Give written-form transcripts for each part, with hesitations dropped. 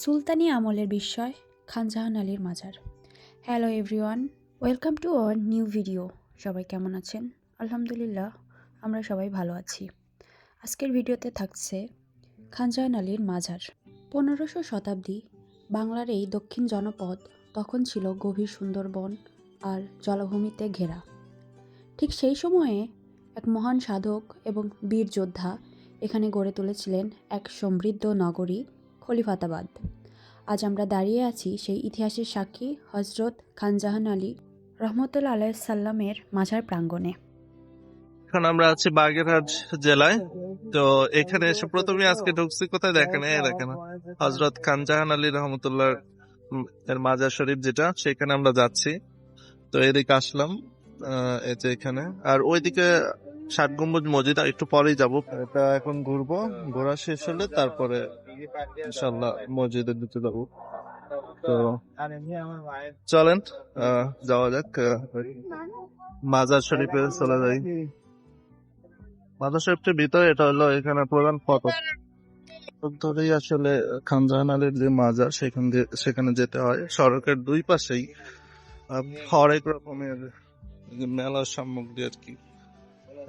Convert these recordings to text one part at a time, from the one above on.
সুলতানি আমলের বিস্ময় খানজাহান আলীর মাজার। Hello everyone, welcome to our new video. সবাই কেমন আছেন? আলহামদুলিল্লাহ, আমরা সবাই ভালো আছি। আজকের ভিডিওতে থাকছে খানজাহান আলীর মাজার। 1500 শতাব্দী বাংলার এই দক্ষিণ জনপদ তখন ছিল গভীর সুন্দরবন আর জলাভূমিতে ঘেরা। ঠিক সেই সময়ে এক মহান সাধক এবং বীর যোদ্ধা এখানে গড়ে তুলেছিলেন এক সমৃদ্ধ নগরী খলিফাতাবাদ। আজ আমরা দাঁড়িয়ে আছি সেই ইতিহাসের সাক্ষী হজরত খানজাহান আলী রহমতুল্লাহ আলাইহিস সাল্লামের মাজার প্রাঙ্গণে। এখন আমরা আছি বাগেরহাট জেলায়। তো এখানে এসে প্রথমে আজকে ঢুকছি কোথায় দেখেন, দেখেন হজরত খানজাহান আলী রহমতুল্লাহ এর মাজার শরীফ, যেটা সেখানে আমরা যাচ্ছি। তো এদিকে আসলাম, এই যে এখানে, আর ওইদিকে 60 গম্বুজ মসজিদ একটু পরেই যাব। এটা এখন ঘুরবো, ঘোরা শেষ হলে তারপরে ইনশাল্লাহ মসজিদের দিতে যাবো। তো চলেন যাওয়া যাক, মাজার শরীফে চলে যাই। মাজার শরীফের ভিতরে এটা হলো এখানে প্রধান ফটক ধরেই আসলে খানজাহান আলীর যে মাজার সেখানে যেতে হয়। সড়কের দুই পাশেই হরেক রকমের মেলার সামগ্রী আর কি,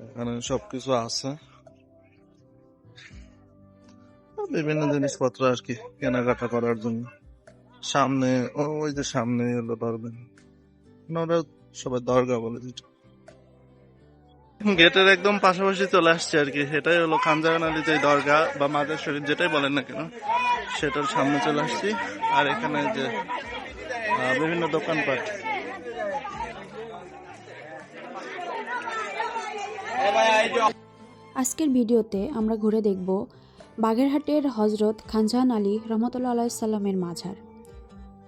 এখানে সবকিছু আছে, বিভিন্ন জিনিসপত্র আর কি কেনাকাটা করার জন্য। সামনে ওই যে সামনে হলো দরগা, ওরা সবাই দরগা বলে যেটা। গেটের একদম পাশাপাশি চলে আসছে আর কি, সেটাই হলো খানজাহান আলী যে দরগা বা মাজার শরীফ যেটাই বলেন না কেন, সেটার সামনে চলে আসছি। আর এখানে যে বিভিন্ন দোকানপাট, আজকের ভিডিওতে আমরা ঘুরে দেখব বাগেরহাটের হজরত খানজাহান আলী রহমতুল্লাহ আলাইহিস সাল্লামের মাজার।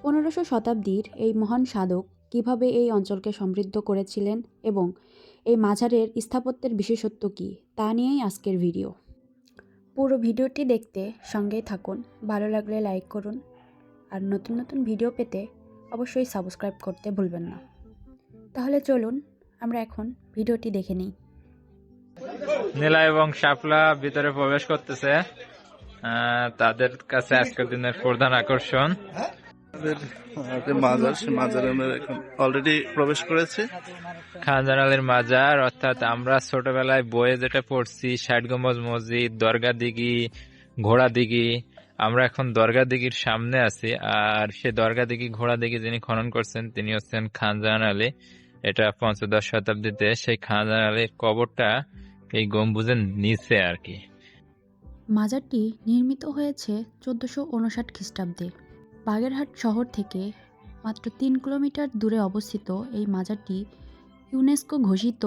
1500 শতাব্দীর এই মহান সাধক কিভাবে এই অঞ্চলকে সমৃদ্ধ করেছিলেন এবং এই মাজারের স্থাপত্যের বিশেষত্ব কী, তা নিয়েই আজকের ভিডিও। পুরো ভিডিওটি দেখতে সঙ্গেই থাকুন। ভালো লাগলে লাইক করুন, আর নতুন নতুন ভিডিও পেতে অবশ্যই সাবস্ক্রাইব করতে ভুলবেন না। তাহলে চলুন আমরা এখন ভিডিওটি দেখে নিই। নীলা এবং শাপলা ভিতরে প্রবেশ করতেছে, তাদের কাছে আজকের দিনের প্রধান আকর্ষণ। মাজার, সে মাজারে আমরা এখন অলরেডি প্রবেশ করেছি। খানজাহান আলীর মাজার, অর্থাৎ আমরা ছোটবেলায় বইয়ে যেটা পড়ছি 60 গম্বুজ মসজিদ, দরগা দিঘি, ঘোড়া দিঘি, আমরা এখন দরগা দিঘির সামনে আছি। আর সে দরগা দিঘি ঘোড়া দিঘি যিনি খনন করছেন তিনি হচ্ছেন খানজাহান আলী। এটা 15শ শতাব্দীতে সেই খানজাহান আলীর কবরটা এই গম্বুজের নিচে আর কি। মাজারটি নির্মিত হয়েছে 1459 খ্রিস্টাব্দে। বাগেরহাট শহর থেকে মাত্র 3 কিলোমিটার দূরে অবস্থিত এই মাজারটি ইউনেস্কো ঘোষিত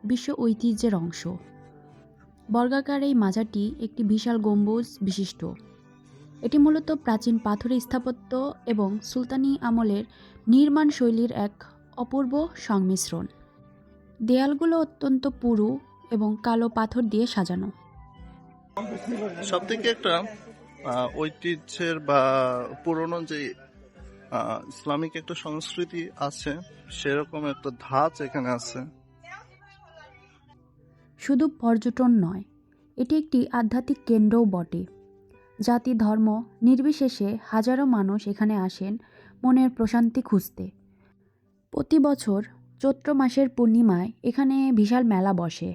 বিশ্ব ঐতিহ্যের অংশ। বর্গাকার এই মাজারটি একটি বিশাল গম্বুজ বিশিষ্ট। এটি মূলত প্রাচীন পাথরের স্থাপত্য এবং সুলতানি আমলের নির্মাণ শৈলীর এক অপূর্ব সংমিশ্রণ। দেয়ালগুলো অত্যন্ত পুরু এবং কালো পাথর দিয়ে সাজানো। সব থেকে একটা ঐতিহ্যের বা পুরনো যে ইসলামিক একটা সংস্কৃতি আছে, সেরকম একটা ধাঁচ এখানে আছে। শুধু পর্যটন নয়, এটি একটি আধ্যাত্মিক কেন্দ্রও বটে। জাতি ধর্ম নির্বিশেষে হাজারো মানুষ এখানে আসেন মনের প্রশান্তি খুঁজতে। প্রতি বছর চৈত্র মাসের পূর্ণিমায় এখানে বিশাল মেলা বসে,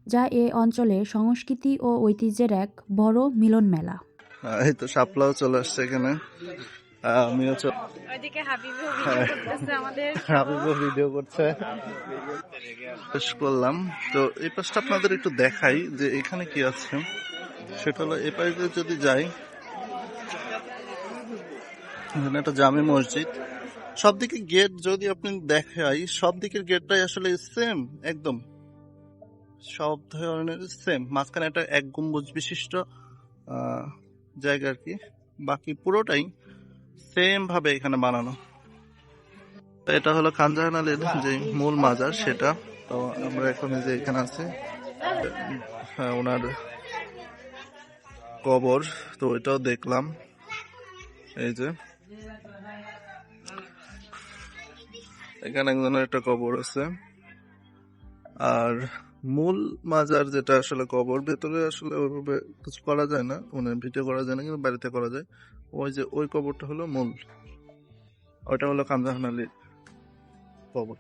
যা এ অঞ্চলের সংস্কৃতি ও ঐতিহ্যের এক বড় মিলন মেলা। এই তো শাপলাও চলে আসছে এখানে, আমিও হাবিবও ভিডিও করছে, করলাম। তো এই পাশটা আপনাদের একটু দেখাই যে এখানে কি আছে। সেটা হলো এই পাশে যদি যাই, এখানে একটা জামে মসজিদ। সব দিকে গেট যদি আপনি দেখাই, সব দিকের গেটটাই আসলে সেম, একদম সব ধরনের সেম। মাঝখানে একটা এক গম্বুজ বিশিষ্ট জায়গা আর কি, বাকি পুরোটাই সেম ভাবে এখানে বানানো। এটা হলো খানজাহান আলীর যে মূল মাজার সেটা। তো আমরা এখন যে এখানে আছে ওনার কবর, তো এটাও দেখলাম। এই যে এখানে একজনের একটা কবর আছে, আর মূল মাজার যেটা আসলে কবর, ভেতরে আসলে ওইভাবে কিছু করা যায় না, মানে ভিডিও করা যায় না, কিন্তু বাড়িতে করা যায়। ওই যে ওই কবরটা হলো মূল, ওইটা হলো খানজাহান আলীর কবর।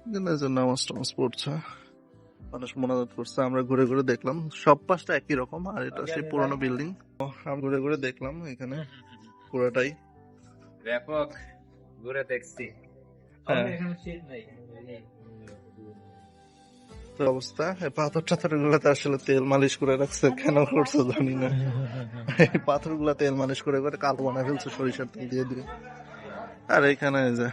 এখানে যে নামাজ টামাজ পড়ছে, মানুষ মোনাজাত করছে, আমরা ঘুরে ঘুরে দেখলাম। সব পাশটা একই রকম, আর এটা সেই পুরোনো বিল্ডিং। আমরা ঘুরে ঘুরে দেখলাম এখানে পুরোটাই। ব্যাপক ঘুরে দেখছি। হ্যাঁ, এখানে শীত নাই। তো অবস্থা। এই পাথর টাথর গুলাতে আসলে তেল মালিশ করে রাখছে, কেন করছে জানি না। এই পাথর গুলা তেল মালিশ করে করে কালো বানায় ফেলছে সরিষার তেল দিয়ে দিয়ে। আর এখানে এই যে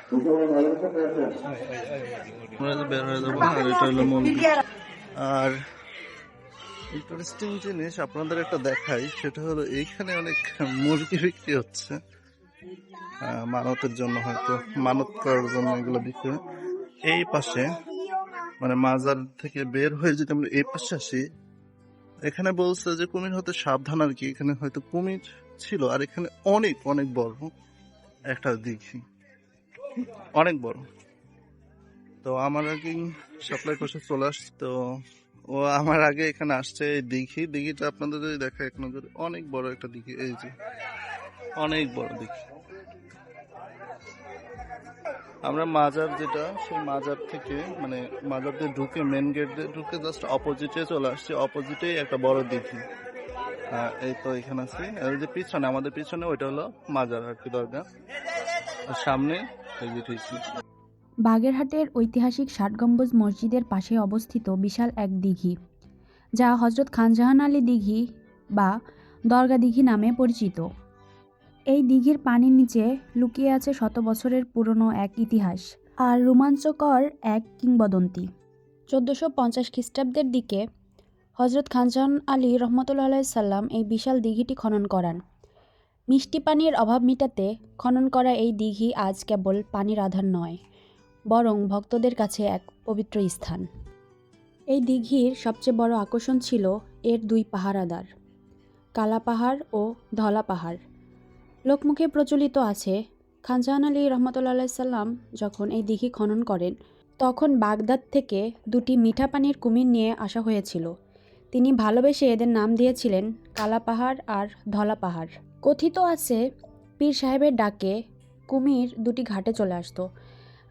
আমরা যে বের হয়ে যাবো, আর এটা হলো মন্দির। আর ইন্টারেস্টিং জিনিস আপনাদের একটা দেখাই, সেটা হলো এইখানে অনেক মুরগি বিক্রি হচ্ছে। মানতের জন্য, হয়তো মানত করার জন্য এগুলো বিক্রি হয়। এই পাশে মানে মাজার থেকে বের হয়ে যদি আমরা এই পাশে আসি, এখানে বলছে যে কুমির হতে সাবধান আর কি। এখানে হয়তো কুমির ছিল, আর এখানে অনেক অনেক বড় একটা দিঘি, অনেক বড়। তো আমার আগে সাপ্লাই করছে চলে আসছে, তো ও আমার আগে এখানে আসছে। এই দিঘিটা আপনাদের যদি দেখা এক নজরে, অনেক বড় একটা দিঘি, এই যে অনেক বড় দিঘি। আমরা মাজার যেটা, সেই মাজার থেকে মানে মাজার দিয়ে ঢুকে, মেন গেট দিয়ে ঢুকে জাস্ট অপোজিটে চলে আসছে। অপোজিটেই একটা বড় দিঘি। এই তো এখানে আছে, আর ওই যে পিছনে, আমাদের পিছনে ওইটা হলো মাজার আর কি, দরগা। আর সামনে এই যে ঠিক বাগেরহাটের ঐতিহাসিক ৬০ গম্বুজ মসজিদের পাশে অবস্থিত বিশাল এক দিঘি, যা হজরত খানজাহান আলী দিঘি বা দরগা দিঘি নামে পরিচিত। এই দিঘির পানির নিচে লুকিয়ে আছে শত বছরের পুরনো এক ইতিহাস আর রোমাঞ্চকর এক কিংবদন্তি। ১৪৫০ খ্রিস্টাব্দের দিকে হজরত খানজাহান আলী রহমতুল্লাহ সাল্লাম এই বিশাল দিঘিটি খনন করান। মিষ্টি পানির অভাব মেটাতে খনন করা এই দিঘি আজ কেবল পানির আধার নয়, বরং ভক্তদের কাছে এক পবিত্র স্থান। এই দিঘির সবচেয়ে বড় আকর্ষণ ছিল এর দুই পাহারাদার, কালা পাহাড় ও ধলা পাহাড়। লোকমুখে প্রচলিত আছে, খানজাহান আলী রহমতুল্লাহ সাল্লাম যখন এই দিঘি খনন করেন, তখন বাগদাদ থেকে দুটি মিঠা পানির কুমির নিয়ে আসা হয়েছিল। তিনি ভালোবেসে এদের নাম দিয়েছিলেন কালা পাহাড় আর ধলা পাহাড়। কথিত আছে, পীর সাহেবের ডাকে কুমির দুটি ঘাটে চলে আসতো।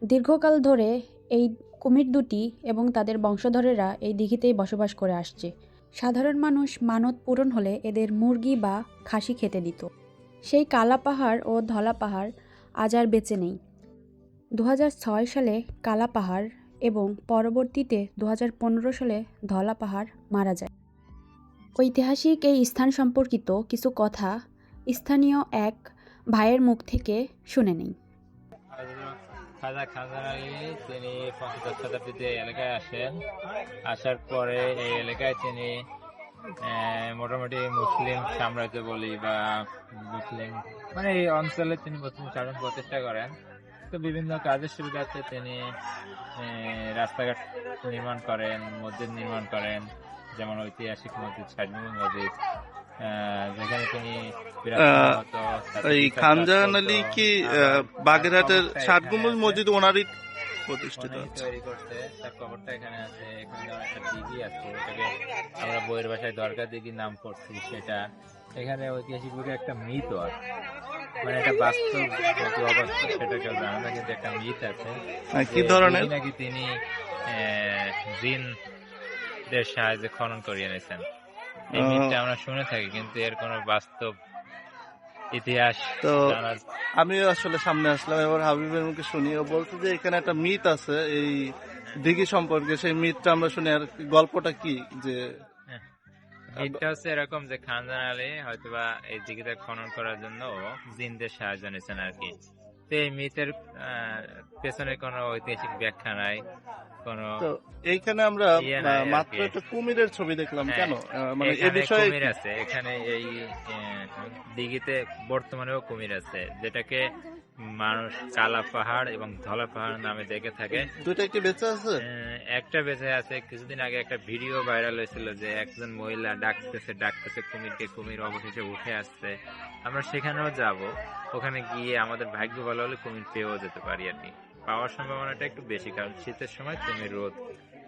দীর্ঘকাল ধরে এই কুমির দুটি এবং তাদের বংশধরেরা এই দিঘিতেই বসবাস করে আসছে। সাধারণ মানুষ মানত পূরণ হলে এদের মুরগি বা খাসি খেতে দিত। সেই কালা পাহাড় ও ধলা পাহাড় আজ আর বেঁচে নেই। ২০০৬ সালে কালা পাহাড় এবং পরবর্তীতে ২০১৫ সালে ধলা পাহাড় মারা যায়। ঐতিহাসিক এই স্থান সম্পর্কিত কিছু কথা স্থানীয় এক ভাইয়ের মুখ থেকে শুনে নেই। খাজা খানজাহান আলী তিনি ৫০ শতাব্দীতে এলাকায় আসেন। আসার পরে এই এলাকায় তিনি মোটামুটি মুসলিম সাম্রাজ্য বলি বা মুসলিম মানে এই অঞ্চলে তিনি মুসলিম শাসন প্রতিষ্ঠা করেন। তো বিভিন্ন কাজের সুবিধার্থে তিনি রাস্তাঘাট নির্মাণ করেন, মসজিদ নির্মাণ করেন, যেমন ঐতিহাসিক মসজিদ ৬০ গম্বুজ মসজিদ, যেখানে তিনি এই খানজাহান আলী কি বাগেরহাটের ৬০ গম্বুজ মসজিদ ওনারই প্রতিষ্ঠিত তৈরি করতে। তার কবরটা এখানে আছে। এখানে একটা দিঘি আছে, ওটাকে আমরা বইয়ের ভাষায় দরগা দিঘি নাম করছি। সেটা এখানে ঐতিহাসিকভাবে একটা মিথ আছে, মানে এটা বাস্তব নাকি অবাস্তব সেটা কেউ জানে না, কিন্তু একটা মিথ আছে। কি ধরনের? নাকি তিনি জিনদের সাহায্যে খনন করিয়ে নিয়েছেন। এই মিথটা আমরা শুনে থাকি, কিন্তু এর কোনো বাস্তব ইতিহাস তো আমি আসলে সামনে আসলাম, এবার হাবিবের মুখে শুনি। ও বলছে যে এখানে একটা মিথ আছে এই দিঘি সম্পর্কে। সেই মিথটা আমরা শুনি, আর গল্পটা কি যে মিথটা হচ্ছে এরকম যে খানজাহান আলী হয়তোবা এই দিঘিটা খনন করার জন্য জিনদের সাহায্য নিয়েছেন আর কি। তো এই মিথের পেছনে কোনো ঐতিহাসিক ব্যাখ্যা নাই, কোনো। তো এইখানে আমরা মাত্র একটা কুমিরের ছবি দেখলাম, কেন মানে এই বিষয়ে কুমির আছে এখানে। এই দিঘিতে বর্তমানেও কুমির আছে, যেটাকে মানুষ কালা পাহাড় এবং ধলা পাহাড় নামে দেখে থাকে। দুইটা কি বেঁচে আছে? একটা বেঁচে আছে। কিছুদিন আগে একটা ভিডিও ভাইরাল হয়েছিল যে একজন মহিলা ডাকতেছে কুমিরকে, কুমির অবশেষে উঠে আসছে। আমরা সেখানেও যাব, ওখানে গিয়ে আমাদের ভাগ্য ভালো হলে কুমির পেয়েও যেতে পারি আর কি। পাওয়ার সম্ভাবনাটা একটু বেশি, কারণ শীতের সময় কুমির রোদ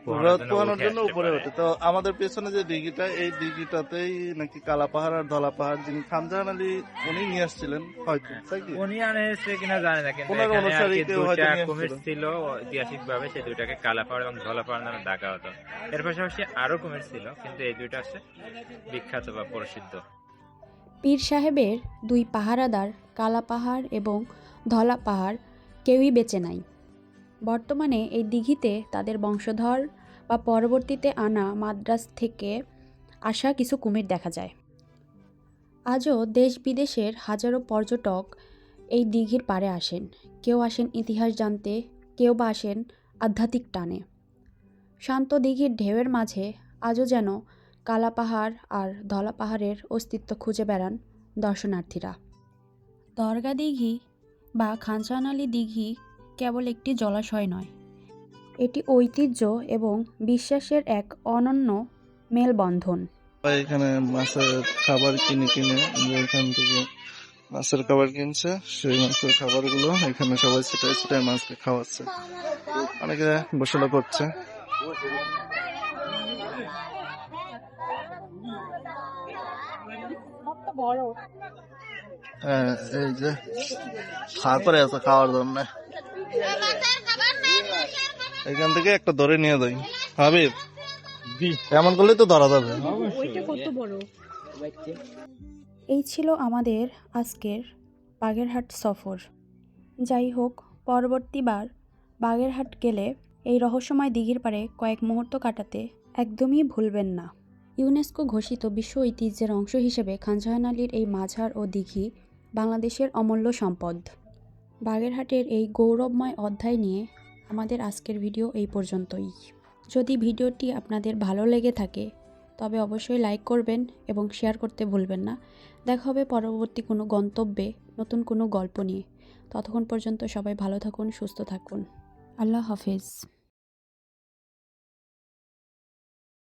পোহানোর জন্য পোহানোর উঠে জন্য আসতে উপরে পারে। ওঠে। তো আমাদের পেছনে যে দিঘিটা, এই দিঘিটাতেই নাকি কালা পাহাড় আর ধলা পাহাড় যিনি খানজাহান আলী উনি নিয়ে আসছিলেন হয়তো, তাই কি? উনি আনেছে কিনা জানি না, কিন্তু ওনার এখানে আর অনুসারী কি কেউ হয়তো দুইটা নিয়ে কুমির আসছিল। ছিল ঐতিহাসিক ভাবে, সেই দুইটাকে কালা পাহাড় এবং ধলা পাহাড় নামে ডাকা হতো। এর পাশাপাশি আরো কুমির ছিল, কিন্তু এই দুইটা হচ্ছে বিখ্যাত বা প্রসিদ্ধ। পীর সাহেবের দুই পাহারাদার কালা পাহাড় এবং ধলা পাহাড় কেউই বেঁচে নাই। বর্তমানে এই দিঘিতে তাদের বংশধর বা পরবর্তীতে আনা মাদ্রাজ থেকে আসা কিছু কুমির দেখা যায়। আজও দেশ বিদেশের হাজারো পর্যটক এই দিঘির পাড়ে আসেন। কেউ আসেন ইতিহাস জানতে, কেউ বা আসেন আধ্যাত্মিক টানে। শান্ত দিঘির ঢেউয়ের মাঝে আজও যেন কালা পাহাড় আর ধলা পাহাড়ের অস্তিত্ব খুঁজে বেড়ান দর্শনার্থীরা। দরগা দিঘি বা খানজাহান আলী দিঘি কেবল একটি জলাশয় নয়, এটি ঐতিহ্য এবং বিশ্বাসের এক অনন্য মেলবন্ধন। এখানে মাছের খাবার কিনে কিনে যে এখান থেকে মাছের খাবার কিনছে, সেই মাছের খাবারগুলো এখানে সবাই ছিটায় ছিটায় মাছকে খাওয়াচ্ছে। অনেকে গোসলও করছে। হ্যাঁ, এই যে করে আছে খাওয়ার জন্য। এখান থেকে একটা ধরে নিয়ে যাই হাবিব, এমন করলে তো ধরা যাবে। এই ছিল আমাদের আজকের বাগেরহাট সফর। যাই হোক, পরবর্তীবার বাগেরহাট গেলে এই রহস্যময় দিঘির পাড়ে কয়েক মুহূর্ত কাটাতে একদমই ভুলবেন না। ইউনেস্কো ঘোষিত বিশ্ব ঐতিহ্যের অংশ হিসেবে খানজাহান আলীর এই মাজার ও দিঘি বাংলাদেশের অমূল্য সম্পদ। বাগেরহাটের এই গৌরবময় অধ্যায় নিয়ে আমাদের আজকের ভিডিও এই পর্যন্তই। যদি ভিডিওটি আপনাদের ভালো লেগে থাকে তবে অবশ্যই লাইক করবেন এবং শেয়ার করতে ভুলবেন না। দেখা হবে পরবর্তী কোনো গন্তব্যে নতুন কোনো গল্প নিয়ে। ততক্ষণ পর্যন্ত সবাই ভালো থাকুন, সুস্থ থাকুন। আল্লাহ হাফেজ।